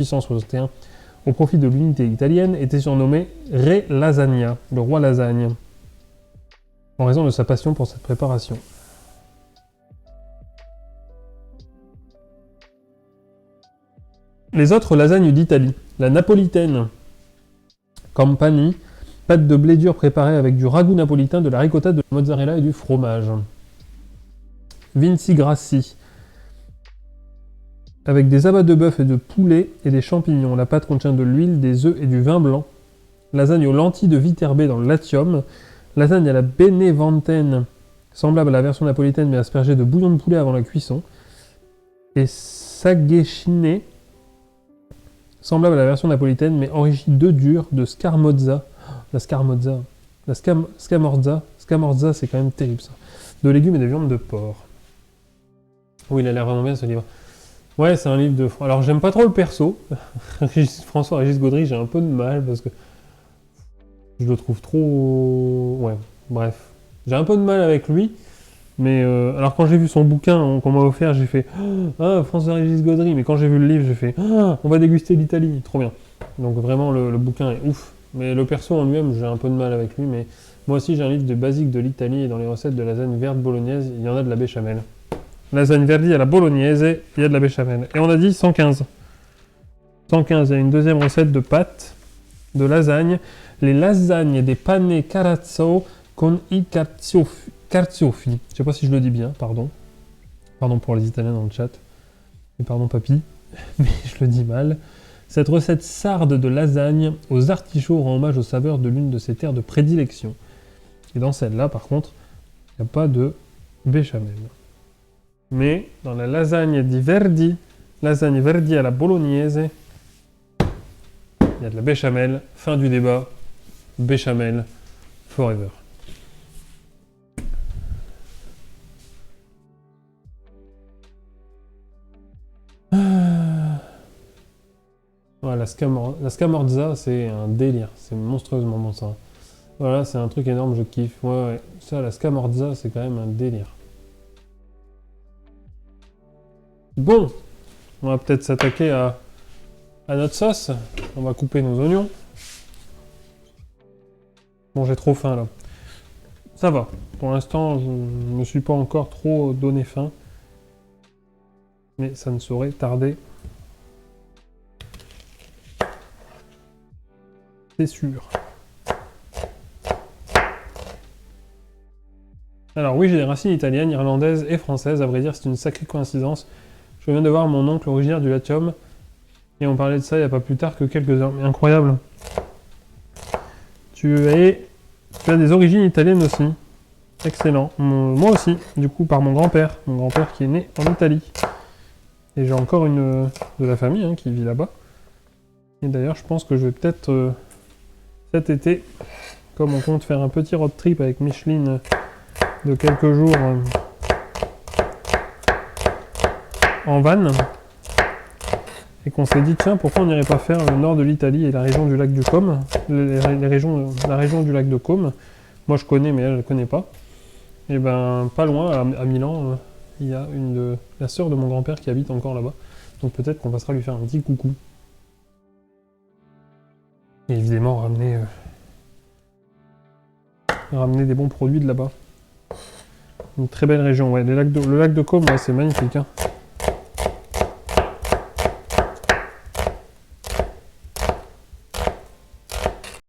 661 au profit de l'unité italienne, était surnommé Re Lasagna, le roi lasagne, en raison de sa passion pour cette préparation. Les autres lasagnes d'Italie. La napolitaine, Campani, pâte de blé dur préparée avec du ragoût napolitain, de la ricotta, de la mozzarella et du fromage. Vinci Grassi, avec des abats de bœuf et de poulet et des champignons. La pâte contient de l'huile, des œufs et du vin blanc. Lasagne aux lentilles de Viterbe dans le Latium. Lasagne à la Beneventine, semblable à la version napolitaine mais aspergée de bouillon de poulet avant la cuisson. Et Saghechine, semblable à la version napolitaine mais enrichie d'œufs durs, de scamorza. Scamorza, c'est quand même terrible ça. De légumes et de viande de porc. Oui, il a l'air vraiment bien ce livre. Ouais, c'est un livre de... Alors, j'aime pas trop le perso. François-Régis Gaudry, j'ai un peu de mal parce que je le trouve trop... Ouais, bref. J'ai un peu de mal avec lui. Mais alors, quand j'ai vu son bouquin qu'on m'a offert, j'ai fait « Ah, François-Régis Gaudry ». Mais quand j'ai vu le livre, j'ai fait « Ah, on va déguster l'Italie ». Trop bien. Donc, vraiment, le bouquin est ouf. Mais le perso en lui-même, j'ai un peu de mal avec lui. Mais moi aussi, j'ai un livre de basique de l'Italie. Et dans les recettes de lasagne verte bolognaise, il y en a de la béchamel. Lasagne verdi à la bolognaise, il y a de la béchamel. Et on a dit 115. 115, il y a une deuxième recette de pâtes, de lasagne. Les lasagnes des pane carazzo con i carciofi. Je sais pas si je le dis bien, pardon. Pardon pour les Italiens dans le chat. Et pardon papy, mais je le dis mal. Cette recette sarde de lasagne aux artichauts rend hommage aux saveurs de l'une de ses terres de prédilection. Et dans celle-là, par contre, il n'y a pas de béchamel. Mais dans la lasagne verdi à la bolognaise, il y a de la béchamel. Fin du débat. Béchamel forever. Voilà, la scamorza, c'est un délire. C'est monstrueusement bon ça. Voilà, c'est un truc énorme, je kiffe. Ouais. Ça, la scamorza, c'est quand même un délire. Bon, on va peut-être s'attaquer à notre sauce. On va couper nos oignons. Bon, j'ai trop faim là. Ça va. Pour l'instant, je ne me suis pas encore trop donné faim. Mais ça ne saurait tarder. C'est sûr. Alors oui, j'ai des racines italiennes, irlandaises et françaises. À vrai dire, c'est une sacrée coïncidence. Je viens de voir mon oncle originaire du Latium. Et on parlait de ça il n'y a pas plus tard que quelques heures. Mais incroyable. Tu as des origines italiennes aussi. Excellent. Moi aussi, du coup, par mon grand-père. Mon grand-père qui est né en Italie. Et j'ai encore de la famille qui vit là-bas. Et d'ailleurs, je pense que je vais peut-être, cet été, comme on compte faire un petit road trip avec Micheline de quelques jours en van, et qu'on s'est dit, tiens, pourquoi on n'irait pas faire le nord de l'Italie et la région du lac du Côme, la région du lac de Côme. Moi, je connais, mais elle ne connaît pas. Et ben, pas loin, à Milan, il y a la sœur de mon grand-père qui habite encore là-bas. Donc peut-être qu'on passera lui faire un petit coucou. Et évidemment, ramener des bons produits de là-bas. Une très belle région, ouais. Le lac de Côme, ouais, c'est magnifique. Hein.